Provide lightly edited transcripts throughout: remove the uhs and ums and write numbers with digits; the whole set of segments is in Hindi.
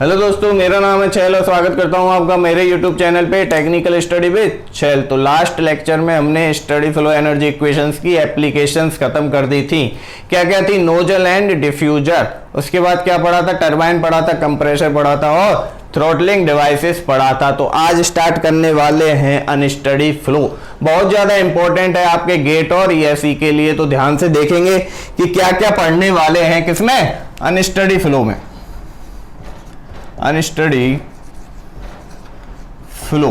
हेलो दोस्तों, मेरा नाम है छैल और स्वागत करता हूं आपका मेरे यूट्यूब चैनल पे टेक्निकल स्टडी विद छैल। तो लास्ट लेक्चर में हमने स्टडी फ्लो एनर्जी इक्वेशंस की एप्लीकेशंस खत्म कर दी थी। क्या क्या थी? नोजल एंड डिफ्यूजर, उसके बाद क्या पढ़ा था? टरबाइन पढ़ा था, कंप्रेसर पढ़ा था और थ्रॉटलिंग डिवाइसेस पढ़ा था। तो आज स्टार्ट करने वाले हैं अनस्टडी फ्लो। बहुत ज़्यादा इंपॉर्टेंट है आपके गेट और ईएसई के लिए, तो ध्यान से देखेंगे कि क्या क्या पढ़ने वाले हैं किसमें, अनस्टडी फ्लो में। अनस्टडी फ्लो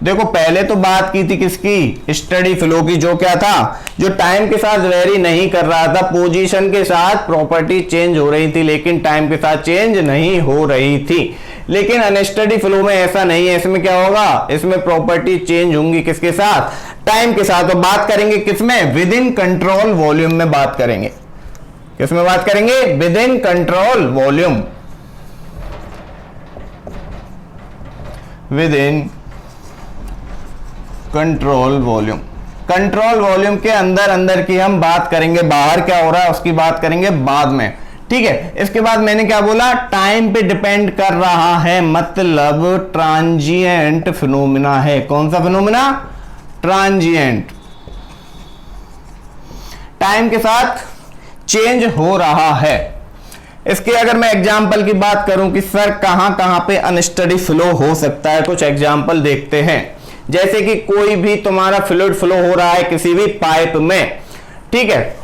देखो, पहले तो बात की थी किसकी? स्टडी फ्लो की, जो क्या था, जो टाइम के साथ वेरी नहीं कर रहा था, पोजीशन के साथ प्रॉपर्टी चेंज हो रही थी लेकिन टाइम के साथ चेंज नहीं हो रही थी। लेकिन अनस्टडी फ्लो में ऐसा नहीं है। इसमें क्या होगा? इसमें प्रॉपर्टी चेंज होंगी किसके साथ? टाइम के साथ। तो बात करेंगे किसमें? विद इन कंट्रोल वॉल्यूम में बात करेंगे। किसमें बात करेंगे? With in control volume, with in control volume. Control volume के अंदर अंदर की हम बात करेंगे, बाहर क्या हो रहा है उसकी बात करेंगे बाद में। ठीक है, इसके बाद मैंने क्या बोला? टाइम पे डिपेंड कर रहा है, मतलब ट्रांजिएंट फिनोमिना है। कौन सा फिनोमिना? ट्रांजिएंट, टाइम के साथ चेंज हो रहा है। इसके अगर मैं एग्जाम्पल की बात करूं कि सर कहां कहां पे अनस्टडी फ्लो हो सकता है, कुछ एग्जाम्पल देखते हैं। जैसे कि कोई भी तुम्हारा फ्लूइड फ्लो हो रहा है किसी भी पाइप में, ठीक है,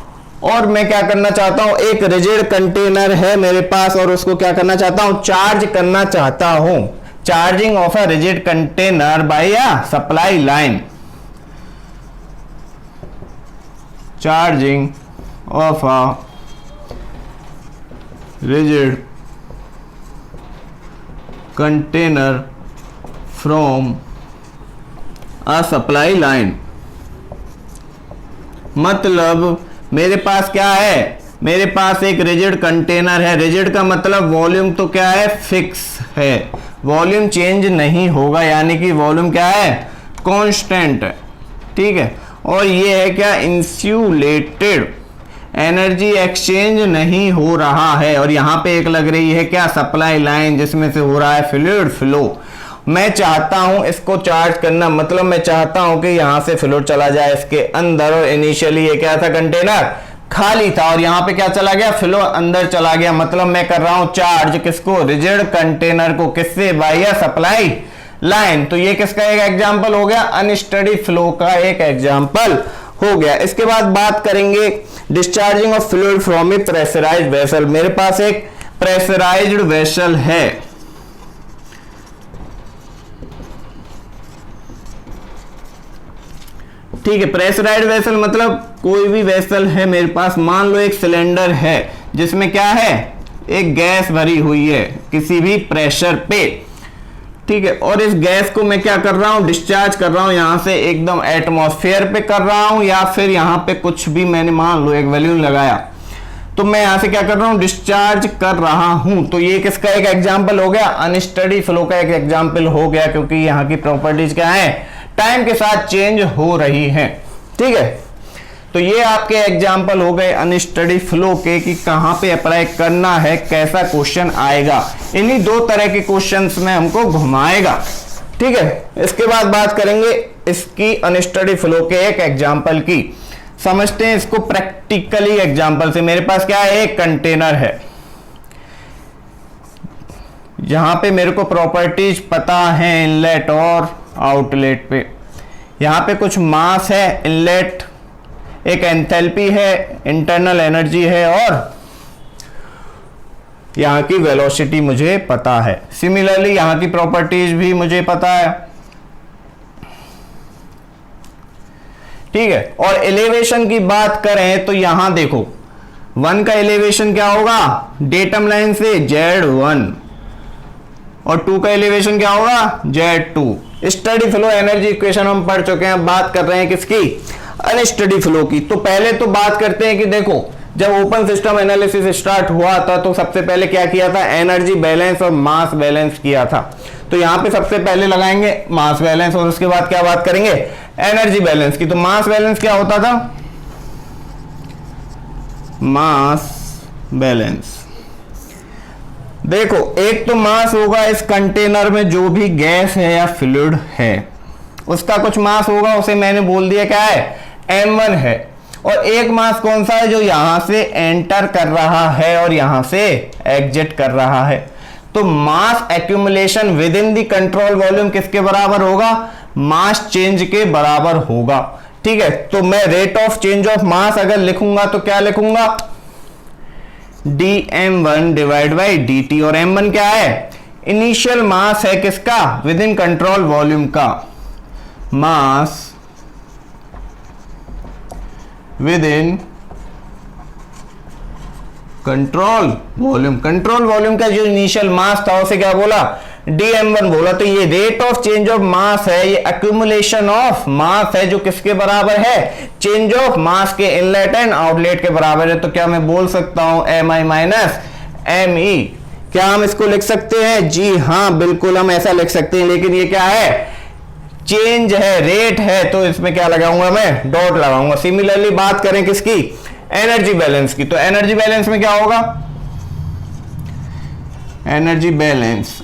और मैं क्या करना चाहता हूं, एक रिजिड कंटेनर है मेरे पास और उसको क्या करना चाहता हूं? चार्ज करना चाहता हूं। Charging of a rigid container by a supply line. Charging of a rigid container from a supply line। मतलब मेरे पास क्या है? मेरे पास एक रिजिड कंटेनर है। रिजिड का मतलब वॉल्यूम तो क्या है? फिक्स है, वॉल्यूम चेंज नहीं होगा, यानी कि वॉल्यूम क्या है? कांस्टेंट है। ठीक है, और ये है क्या? इंसुलेटेड, एनर्जी एक्सचेंज नहीं हो रहा है। और यहां पे एक लग रही है क्या? सप्लाई लाइन, जिसमें से हो रहा है फ्लूइड फ्लो। मैं चाहता हूं इसको चार्ज करना, मतलब मैं चाहता हूं कि यहां से फ्लूइड चला जाए इसके अंदर। और इनिशियली ये क्या था? कंटेनर खाली था और यहां पे क्या चला गया? फ्लो अंदर चला गया। मतलब मैं कर रहा हूं चार्ज किसको? रिजिड कंटेनर को। किससे? By supply line. तो ये किसका एक एग्जांपल हो गया? अनस्टडी फ्लो का एक एग्जांपल हो गया। इसके बाद बात करेंगे discharging of fluid from a pressurised vessel. मेरे पास एक प्रेशराइज्ड वेसल है, ठीक है। प्रेशराइज्ड वेसल मतलब कोई भी वेसल है मेरे पास, मान लो एक सिलेंडर है जिसमें क्या है? एक गैस भरी हुई है किसी भी प्रेशर पे, ठीक है। और इस गैस को मैं क्या कर रहा हूं? डिस्चार्ज कर रहा हूं यहां से एकदम एटमॉस्फेयर पे कर रहा हूं, या फिर यहां पे कुछ भी मैंने मान लो एक वैल्यूम लगाया, तो मैं यहां से क्या कर रहा हूं? डिस्चार्ज कर रहा हूं। तो ये किसका एक एग्जांपल हो गया? अनस्टडी फ्लो का एक एग्जांपल हो गया, क्योंकि यहां की प्रॉपर्टीज क्या है? टाइम के साथ चेंज हो रही है। ठीक है, तो ये आपके एग्जाम्पल हो गए अनस्टडी फ्लो के कि कहां पे अप्लाई करना है, कैसा क्वेश्चन आएगा। इन्हीं दो तरह के क्वेश्चंस में हमको घुमाएगा। ठीक है, इसके बाद बात करेंगे इसकी अनस्टडी फ्लो के एक एग्जाम्पल की। समझते हैं इसको प्रैक्टिकली एग्जाम्पल से। मेरे पास क्या है? एक कंटेनर है, जहां पे मेरे को प्रॉपर्टीज पता है इनलेट और आउटलेट पे। यहां पे कुछ मास है, इनलेट, एक एंथैल्पी है, इंटरनल एनर्जी है, और यहां की वेलोसिटी मुझे पता है। सिमिलरली यहां की प्रॉपर्टीज भी मुझे पता है, ठीक है। और एलिवेशन की बात करें तो यहां देखो, 1 का एलिवेशन क्या होगा? डेटम लाइन से Z1, और 2 का एलिवेशन क्या होगा? Z2। Steady flow energy equation हम पढ़ चुके हैं। बात कर रहे हैं किसकी? अनस्टडी फ्लो की। तो पहले तो बात करते हैं कि देखो, जब ओपन सिस्टम एनालिसिस स्टार्ट हुआ था तो सबसे पहले क्या किया था? एनर्जी बैलेंस और मास बैलेंस किया था। तो यहां पे सबसे पहले लगाएंगे मास बैलेंस, और उसके बाद क्या बात करेंगे? एनर्जी बैलेंस की। तो मास बैलेंस क्या होता था? मास बैलेंस देखो एक तो मास होगा इस कंटेनर में जो भी गैस है या फ्लूइड है उसका कुछ मास होगा, उसे मैंने बोल दिया क्या है m1 है। और एक मास कौन सा है जो यहां से एंटर कर रहा है और यहां से एग्जिट कर रहा है। तो mass accumulation within the control volume किसके बराबर होगा, मास चेंज के बराबर होगा। ठीक है, तो मैं rate of change of mass अगर लिखूंगा तो क्या लिखूंगा, dm1 डिवाइड बाई dt। और m1 क्या है, इनिशियल मास है किसका, विद इन कंट्रोल वॉल्यूम का, mass with in control volume. Control volume का जो इनिशियल मास था उसे क्या बोला, dm1 बोला। तो ये rate of change of mass है, ये एक्यूमुलेशन ऑफ मास है जो किसके बराबर है, चेंज ऑफ मास के इनलेट एंड आउटलेट के बराबर है। तो क्या मैं बोल सकता हूं mi माइनस me। क्या हम इसको लिख सकते हैं, जी हाँ बिल्कुल हम ऐसा लिख सकते हैं। लेकिन ये क्या है, चेंज है, रेट है, तो इसमें क्या लगाऊंगा, मैं डॉट लगाऊंगा। सिमिलरली बात करें किसकी, एनर्जी बैलेंस की, तो एनर्जी बैलेंस में क्या होगा, एनर्जी बैलेंस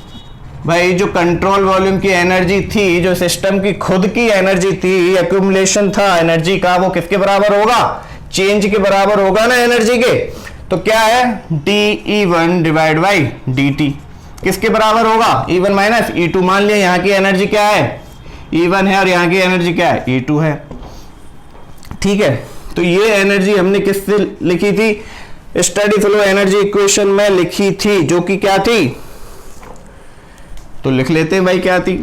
भाई जो कंट्रोल वॉल्यूम की एनर्जी थी, जो सिस्टम की खुद की एनर्जी थी, एक्यूमुलेशन था एनर्जी का, वो किसके बराबर होगा, चेंज के बराबर होगा ना एनर्जी के। तो क्या है, dE1 डिवाइड बाई dt किसके बराबर होगा, E1 माइनस E2। मान लिया यहाँ की एनर्जी क्या है, E1 है और यहाँ की एनर्जी क्या है, E2 है। ठीक है, तो ये एनर्जी हमने किससे लिखी थी, स्टडी फ्लो एनर्जी इक्वेशन में लिखी थी, जो कि क्या थी, तो लिख लेते हैं भाई क्या थी,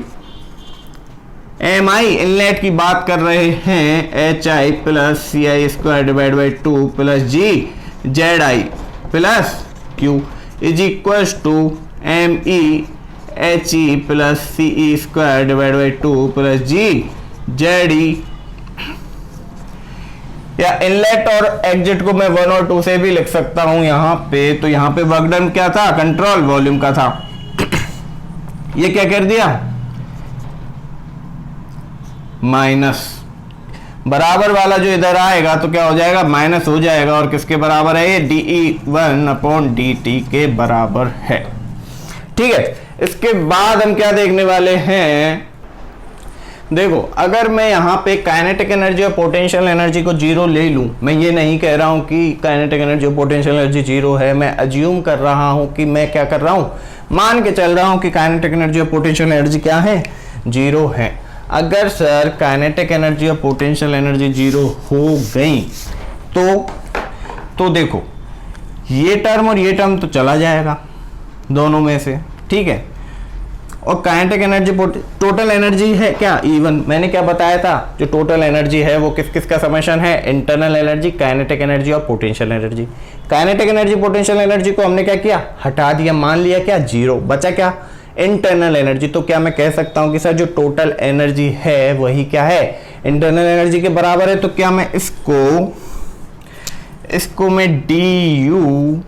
mi इनलेट की बात कर रहे हैं, hi plus C I square divide by 2 plus G Z I plus Q is equal to M E H E plus C E square divide by 2 plus G Z E. या इनलेट और एग्जिट को मैं 1 और 2 से भी लिख सकता हूं यहां पे। तो यहां पे वर्क डन क्या था, कंट्रोल वॉल्यूम का था। ये क्या कर दिया, माइनस, बराबर वाला जो इधर आएगा तो क्या हो जाएगा, माइनस हो जाएगा। और किसके बराबर है ये, dE1 अपॉन dt के बराबर है। ठीक है, इसके बाद हम क्या देखने वाले हैं, देखो अगर मैं यहां पे काइनेटिक एनर्जी और पोटेंशियल एनर्जी को जीरो ले लूं, मैं ये नहीं कह रहा हूं कि काइनेटिक एनर्जी और पोटेंशियल एनर्जी जीरो है, मैं अज्यूम कर रहा हूं कि मैं क्या कर रहा हूं, मान के चल रहा हूं कि काइनेटिक एनर्जी और पोटेंशियल एनर्जी क्या है, जीरो है। अगर सर काइनेटिक एनर्जी और पोटेंशियल एनर्जी जीरो हो गई तो देखो ये टर्म और ये टर्म तो चला जाएगा दोनों में से। ठीक है, और काइनेटिक एनर्जी टोटल एनर्जी है क्या, E1। मैंने क्या बताया था, जो टोटल एनर्जी है वो किस किस का समेशन है, इंटरनल एनर्जी, काइनेटिक एनर्जी और potential energy. Kinetic energy potential energy को हमने क्या किया, हटा दिया, मान लिया क्या जीरो, बचा क्या, इंटरनल एनर्जी। तो क्या मैं कह सकता हूं कि सर जो टोटल एनर्जी है वही क्या है, इंटरनल एनर्जी के बराबर है। तो क्या मैं इसको मैं du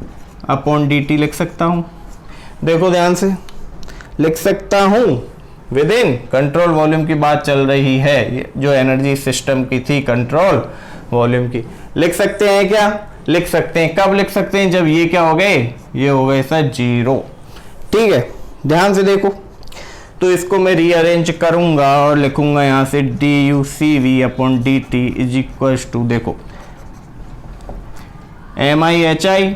अपॉन dt लिख सकता हूं, देखो ध्यान से लिख सकता हूं, विद इन कंट्रोल वॉल्यूम की बात चल रही है, जो एनर्जी सिस्टम की थी कंट्रोल वॉल्यूम की। लिख सकते हैं क्या, लिख सकते हैं। कब लिख सकते हैं, जब ये क्या हो गए, ये हो गए सर जीरो। ठीक है, ध्यान से देखो, तो इसको मैं रीअरेंज करूंगा और लिखूंगा यहां से duCV upon dt is equal to, देखो MIHI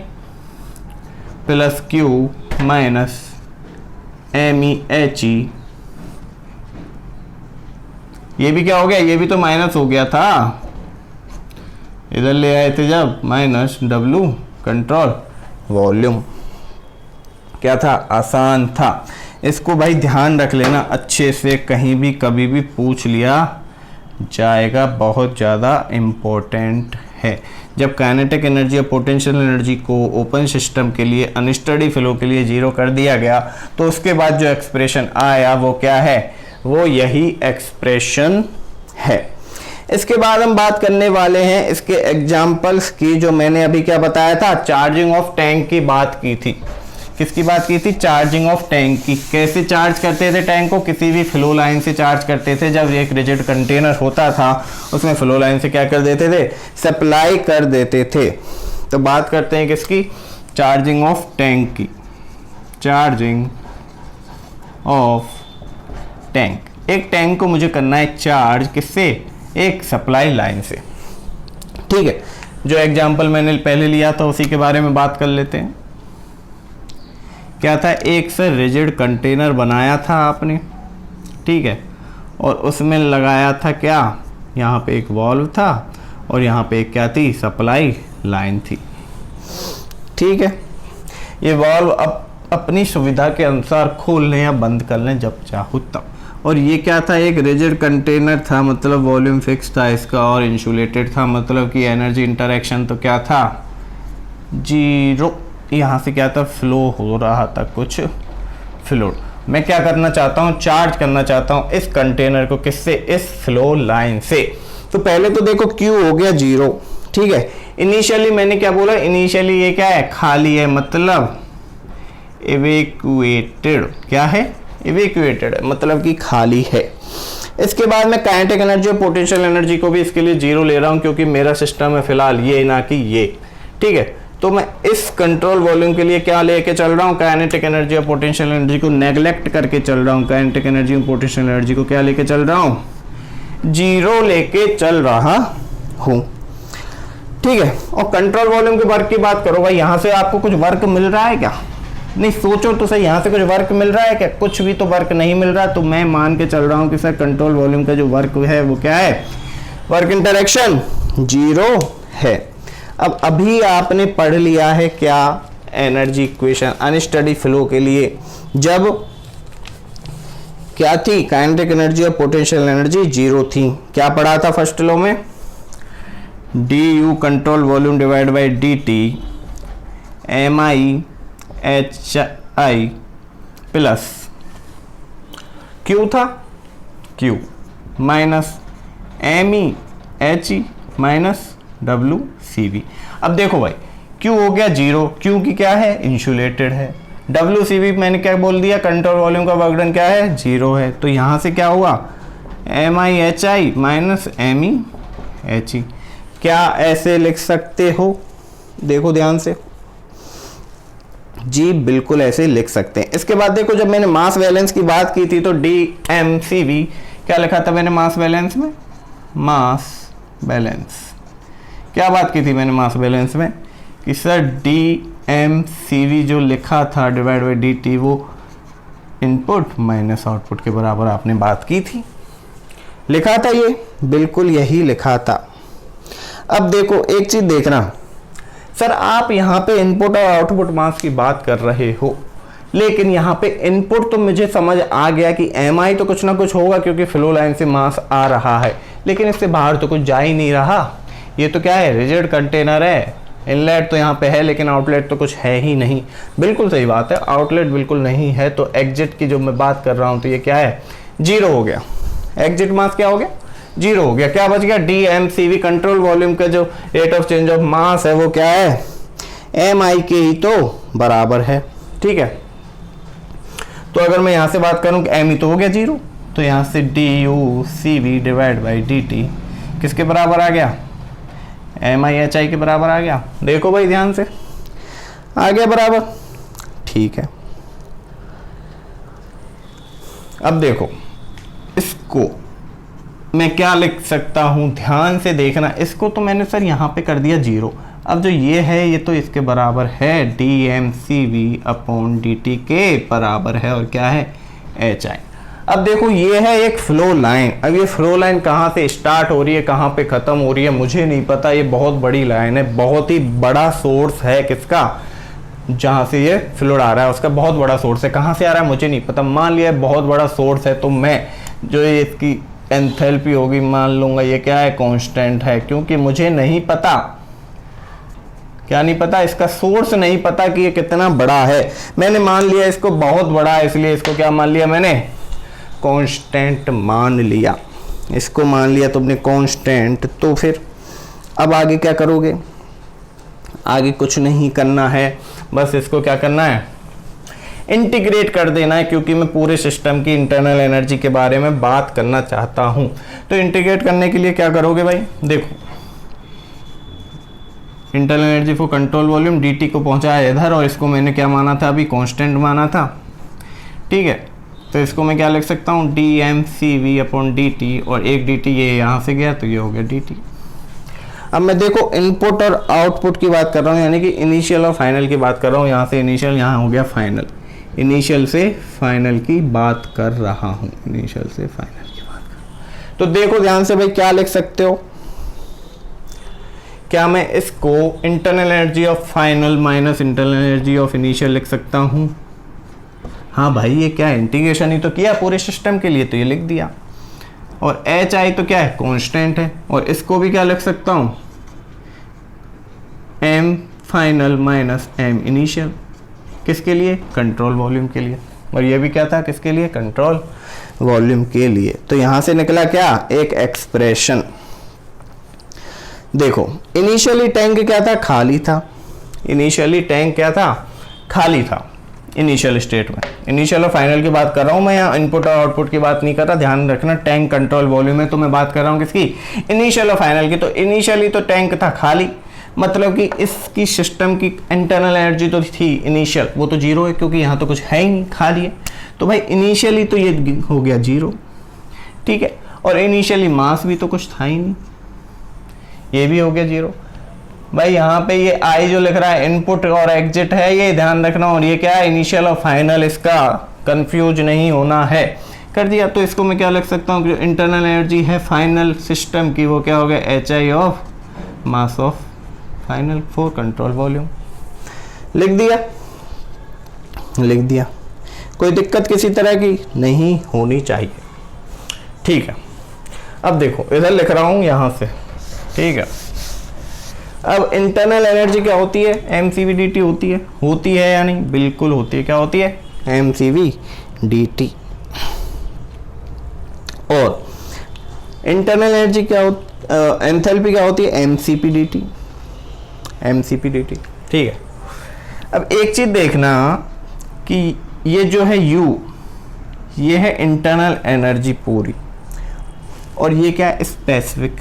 plus Q minus MEHE। ये भी क्या हो गया, ये भी तो माइनस हो गया था, इधर ले आए थे जब, माइनस W कंट्रोल वॉल्यूम। क्या था, आसान था। इसको भाई ध्यान रख लेना अच्छे से, कहीं भी कभी भी पूछ लिया जाएगा, बहुत ज़्यादा इम्पोर्टेंट है। जब काइनेटिक एनर्जी और पोटेंशियल एनर्जी को ओपन सिस्टम के लिए, अनस्टडी फ्लो के लिए जीरो कर दिया गया, तो उसके बाद जो एक्सप्रेशन आया वो क्या है, वो यही एक्सप्रेशन है। इसके बाद हम बात करने वाले हैं इसके एग्जाम्पल्स की, जो मैंने अभी क्या बताया था, चार्जिंग ऑफ टैंक की बात की थी। किसकी बात की थी, चार्जिंग ऑफ टैंक की। कैसे चार्ज करते थे टैंक को, किसी भी फ्लो लाइन से चार्ज करते थे। जब एक रिजिड कंटेनर होता था उसमें फ्लो लाइन से क्या कर देते थे, सप्लाई कर देते थे। तो बात करते हैं किसकी, चार्जिंग ऑफ टैंक की। Charging of tank. एक टैंक को मुझे करना है चार्ज, किससे? एक सप्लाई लाइन से। ठीक है, जो एग्जांपल मैंने पहले लिया था उसी के बारे में बात कर लेते हैं। क्या था? एक से रिजिड कंटेनर बनाया था आपने, ठीक है, और उसमें लगाया था क्या? यहाँ पे एक वाल्व था और यहाँ पे एक क्या थी? सप्लाई लाइन थी। ठीक है, ये वाल्व अब अपनी सुविधा के अनुसार खोल लें या बंद कर लें जब चाहो तब। और ये क्या था? एक रिजिड कंटेनर था, मतलब वॉल्यूम फिक्स था इसका, और इंसुलेटेड था, मतलब कि एनर्जी इंटरेक्शन तो क्या था? 0। यहाँ से क्या था? फ्लो हो रहा था कुछ फ्लूइड। मैं क्या करना चाहता हूँ? चार्ज करना चाहता हूँ इस कंटेनर को, किससे? इस फ्लो लाइन से। तो पहले तो देखो Q हो गया 0, ठीक है। इनिशियली मैंने क्या बोला? इनिशियली ये क्या है? खाली है, मतलब इवैक्यूएटेड। क्या है? इवैक्यूएटेड, मतलब कि खाली है। इसके बाद मैं काइनेटिक एनर्जी और पोटेंशियल एनर्जी को भी इसके लिए 0 ले रहा हूँ, क्योंकि मेरा सिस्टम है फिलहाल ये, ना कि ये। ठीक है, तो मैं इस कंट्रोल वॉल्यूम के लिए क्या लेके चल रहा हूँ? काइनेटिक एनर्जी और पोटेंशियल एनर्जी को नेगलेक्ट करके चल रहा हूँ। काइनेटिक एनर्जी और पोटेंशियल एनर्जी को क्या लेके चल रहा हूँ? 0 लेके चल रहा हूँ। ठीक है, और कंट्रोल वॉल्यूम के वर्क की बात करो भाई, यहाँ से आपको कुछ वर्क मिल रहा है क्या? नहीं, सोचो तो सही, यहाँ से कुछ वर्क मिल रहा है क्या? कुछ भी तो वर्क नहीं मिल रहा। तो मैं मान के चल रहा हूँ कि सर कंट्रोल वॉल्यूम का जो वर्क है वो क्या है? वर्क इंटरेक्शन 0 है। अब अभी आपने पढ़ लिया है क्या? एनर्जी इक्वेशन अनस्टडी फ्लो के लिए, जब क्या थी? काइनेटिक एनर्जी और पोटेंशियल एनर्जी 0 थी। क्या पढ़ा था फर्स्ट लॉ में? du control volume divide by dt MI/HI plus Q था, Q minus MEHE minus WCV। अब देखो भाई, Q हो गया 0, Q की क्या है? इंसुलेटेड है। WCV मैंने क्या बोल दिया? कंट्रोल वॉल्यूम का वर्क डन क्या है? 0 है। तो यहाँ से क्या हुआ? MIHI minus MEHE। क्या ऐसे लिख सकते हो? देखो ध्यान से जी, बिल्कुल ऐसे लिख सकते हैं। इसके बाद देखो, जब मैंने मास बैलेंस की बात की थी तो DMCV क्या लिखा था मैंने मास बैलेंस में? मास बैलेंस क्या बात की थी मैंने मास बैलेंस में? कि सर DMCV जो लिखा था डिवाइड बाई DT, वो इनपुट माइनस आउटपुट के बराबर आपने बात की थी। लिखा था ये, बिल्कुल यही लिखा था। अब देखो एक चीज देखना, सर आप यहाँ पे इनपुट और आउटपुट मास की बात कर रहे हो, लेकिन यहाँ पे इनपुट तो मुझे समझ आ गया कि MI तो कुछ ना कुछ होगा, क्योंकि फ्लो लाइन से मास आ रहा है, लेकिन इससे बाहर तो कुछ जा ही नहीं रहा। ये तो क्या है? रिजिड कंटेनर है। इनलेट तो यहाँ पे है, लेकिन आउटलेट तो कुछ है ही नहीं। बिल्कुल सही बात है, आउटलेट बिल्कुल नहीं है। तो एग्जिट की जो मैं बात कर रहा हूँ, तो ये क्या है? 0 हो गया। एग्जिट मास क्या हो गया? 0 हो गया। क्या बच गया? DMCV कंट्रोल वॉल्यूम का जो rate of change of mass है वो क्या है? MI के ही तो बराबर है। ठीक है, तो अगर मैं यहाँ से बात करूँ कि MI तो हो गया 0, तो यहाँ से DUCV डिवाइड बाई DT किसके बराबर आ गया? MIHI के बराबर आ गया। देखो भाई ध्यान से, आ गया बराबर। ठीक है, अब देखो इसको मैं क्या लिख सकता हूं? ध्यान से देखना। इसको तो मैंने सर यहाँ पे कर दिया 0। अब जो ये है, ये तो इसके बराबर है, DMCV अपॉन DT के बराबर है, और क्या है? HI। अब देखो ये है एक फ्लो लाइन। अब ये फ्लो लाइन कहाँ से स्टार्ट हो रही है, कहाँ पे ख़त्म हो रही है, मुझे नहीं पता। ये बहुत बड़ी लाइन है, बहुत ही बड़ा सोर्स है किसका? जहाँ से ये फ्लूइड आ रहा है उसका बहुत बड़ा सोर्स है। कहाँ से आ रहा है मुझे नहीं पता। मान लिया बहुत बड़ा सोर्स है, तो मैं जो ये इसकी एंथैल्पी होगी मान लूँगा ये क्या है? कांस्टेंट है, क्योंकि मुझे नहीं पता। क्या नहीं पता? इसका सोर्स नहीं पता कि ये कितना बड़ा है। मैंने मान लिया इसको बहुत बड़ा है, इसलिए इसको क्या मान लिया मैंने? कांस्टेंट मान लिया। इसको मान लिया तुमने कांस्टेंट। तो फिर अब आगे क्या करोगे? आगे कुछ नहीं करना है, बस इसको क्या करना है? इंटीग्रेट कर देना है, क्योंकि मैं पूरे सिस्टम की इंटरनल एनर्जी के बारे में बात करना चाहता हूं। तो इंटीग्रेट करने के लिए क्या करोगे भाई? देखो internal energy for control volume dt को पहुंचाया इधर, और इसको मैंने क्या माना था अभी, कांस्टेंट माना था, ठीक है। तो इसको मैं क्या लिख सकता हूँ, dmCV/dt, और एक dt ये यहाँ से गया तो ये हो गया dt। अब मैं देखो इनपुट और आउटपुट की बात कर रहा हूँ, यानी कि इनिशियल और फाइनल की बात कर रहा हूँ। यहाँ से इनिशियल, यहाँ हो गया फाइनल, इनिशियल से फाइनल की बात कर रहा हूँ, इनिशियल से फाइनल की बात कर। तो देखो ध्यान से भाई, क्या लिख सकते हो, क्या मैं इसको internal energy of final minus internal energy of initial लिख सकता हूँ? हाँ भाई, ये क्या इंटीग्रेशन ही तो किया पूरे सिस्टम के लिए, तो ये लिख दिया। और एच आई तो क्या है, कांस्टेंट है, और इसको भी क्या लिख सकता हूँ, M final minus M initial, किसके लिए, कंट्रोल वॉल्यूम के लिए। और ये भी क्या था, किसके लिए, कंट्रोल वॉल्यूम के लिए। तो यहां से निकला क्या, एक एक्सप्रेशन। देखो इनिशियली टैंक क्या था, खाली था, इनिशियली टैंक क्या था, खाली था इनिशियल स्टेट में। इनिशियल और फाइनल की बात कर रहा हूं मैं, यहाँ इनपुट और आउटपुट की बात नहीं कर रहा, ध्यान रखना। टैंक कंट्रोल वॉल्यूम है, तो मैं बात कर रहा हूं किसकी, इनिशियल और फाइनल की। तो इनिशियली तो टैंक था खाली, मतलब कि इसकी सिस्टम की इंटरनल एनर्जी तो थी इनिशियल, वो तो जीरो है, क्योंकि यहाँ तो कुछ है ही नहीं, खाली है। तो भाई इनिशियली तो ये हो गया जीरो, ठीक है। और इनिशियली मास भी तो कुछ था ही नहीं, ये भी हो गया जीरो। भाई यहाँ पे ये आई जो लिख रहा है इनपुट और एग्जिट है, ये ध्यान रखना। और ये क्या है, इनिशियल और फाइनल, इसका कंफ्यूज नहीं होना है, कर दिया। तो इसको मैं क्या लिख सकता हूँ, इंटरनल एनर्जी है फाइनल सिस्टम की, वो क्या हो गया, H I of mass of final for control volume. लिख दिया, लिख दिया, कोई दिक्कत किसी तरह की नहीं होनी चाहिए, ठीक है। अब देखो इधर लिख रहा हूं यहां से, ठीक है। अब इंटरनल एनर्जी क्या होती है, mCV/dt होती है या नहीं, बिल्कुल होती है। क्या होती है, mCV/dt। और इंटरनल एनर्जी क्या होती, एंथैल्पी क्या होती है, mCP/dt, ठीक है। अब एक चीज देखना कि ये जो है U, ये है इंटरनल एनर्जी पूरी, और ये क्या है, स्पेसिफिक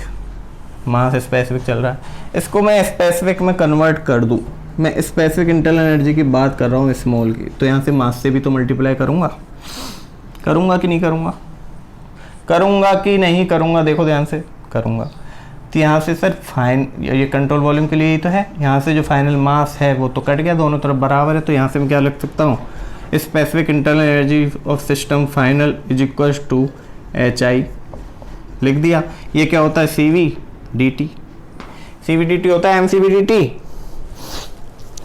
मास, स्पेसिफिक चल रहा है। इसको मैं स्पेसिफिक में कन्वर्ट कर दूं, मैं स्पेसिफिक इंटरनल एनर्जी की बात कर रहा हूँ स्मॉल की, तो यहाँ से मास से भी तो मल्टीप्लाई करूँगा कि नहीं करूँगा, करूँगा कि नहीं करूँगा, देखो ध्यान से, करूँगा। तो यहाँ से सर ये कंट्रोल वॉल्यूम के लिए ही तो है, यहाँ से जो फाइनल मास है वो तो कट गया, दोनों तरफ बराबर है। तो यहाँ से मैं क्या लिख सकता हूँ, specific internal energy of system final is equals to H I, लिख दिया। ये क्या होता है, CV/dt, CV/dt होता है, mCV/dt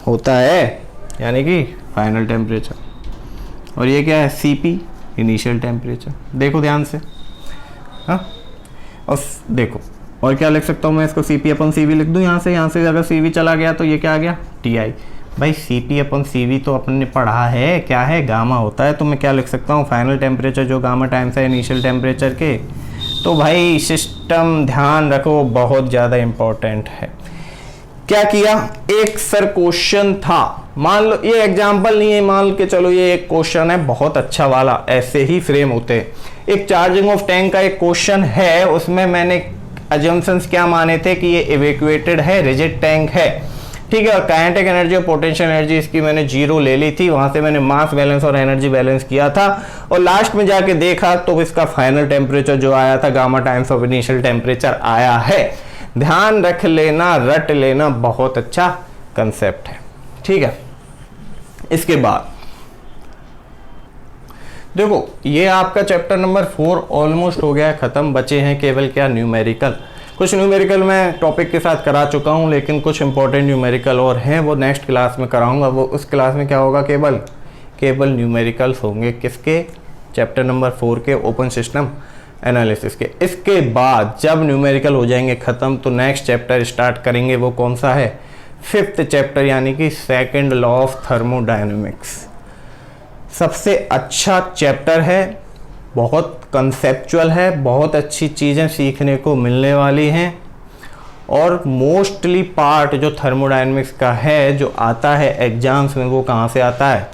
होता है, यानी कि फाइनल टेम्परेचर। और ये क्या है, CP इनिशियल टेम्परेचर। देखो ध्यान से, हाँ। और देखो और क्या लिख सकता हूँ मैं, इसको CP/CV लिख दूँ यहाँ से अगर CV चला गया तो ये क्या आ गया, TI। भाई CP/CV तो अपने पढ़ा है, क्या है, गामा होता है। तो मैं क्या लिख सकता हूँ, फाइनल टेम्परेचर जो गामा टाइम्स है इनिशियल टेम्परेचर के। तो भाई सिस्टम ध्यान रखो, बहुत ज़्यादा इम्पोर्टेंट है। क्या किया, एक सर क्वेश्चन था, मान लो ये एग्जाम्पल नहीं है, मान के चलो ये एक क्वेश्चन है बहुत अच्छा वाला, ऐसे ही फ्रेम होते हैं। एक चार्जिंग ऑफ टैंक का एक क्वेश्चन है, उसमें मैंने अजम्पशंस क्या माने थे कि ये इवैक्यूएटेड है, रिजिड टैंक है, ठीक है। और काइनेटिक एनर्जी और पोटेंशियल एनर्जी इसकी मैंने जीरो ले ली थी, वहां से मैंने मास बैलेंस और एनर्जी बैलेंस किया था, और लास्ट में जाके देखा तो इसका फाइनल टेम्परेचर जो आया था gamma times of initial temperature आया है। ध्यान रख लेना, रट लेना, बहुत अच्छा कंसेप्ट है, ठीक है। इसके बाद देखो ये आपका चैप्टर नंबर 4 ऑलमोस्ट हो गया है खत्म, बचे हैं केवल क्या, न्यूमेरिकल। कुछ न्यूमेरिकल मैं टॉपिक के साथ करा चुका हूं, लेकिन कुछ इंपॉर्टेंट न्यूमेरिकल और हैं, वो नेक्स्ट क्लास में कराऊंगा। वो उस क्लास में क्या होगा, केवल न्यूमेरिकल्स होंगे, किसके, चैप्टर नंबर 4 के ओपन सिस्टम एनालिसिस के। इसके बाद जब न्यूमेरिकल हो जाएंगे ख़त्म तो नेक्स्ट चैप्टर स्टार्ट करेंगे, वो कौन सा है, 5th चैप्टर, यानी कि सेकंड लॉ ऑफ थर्मोडायनेमिक्स। सबसे अच्छा चैप्टर है, बहुत कंसेप्चुअल है, बहुत अच्छी चीज़ें सीखने को मिलने वाली हैं, और मोस्टली पार्ट जो थर्मोडायनेमिक्स का है जो आता है एग्जाम्स में, वो कहाँ से आता है,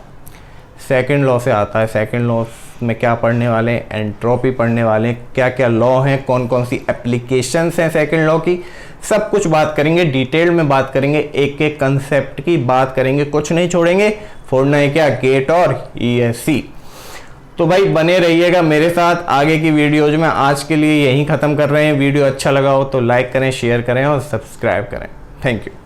सेकंड लॉ से आता है। सेकंड लॉ में क्या पढ़ने वाले हैं, एंट्रोपी पढ़ने वाले हैं, क्या क्या लॉ हैं, कौन कौन सी एप्लीकेशंस हैं सेकंड लॉ की, सब कुछ बात करेंगे, डिटेल में बात करेंगे, एक एक कंसेप्ट की बात करेंगे, कुछ नहीं छोड़ेंगे। फोड़ना है क्या? गेट और ESC। तो भाई बने रहिएगा मेरे साथ आगे की वीडियोज में। आज के लिए यहीं ख़त्म कर रहे हैं। वीडियो अच्छा लगा हो तो लाइक करें, शेयर करें और सब्सक्राइब करें। Thank you.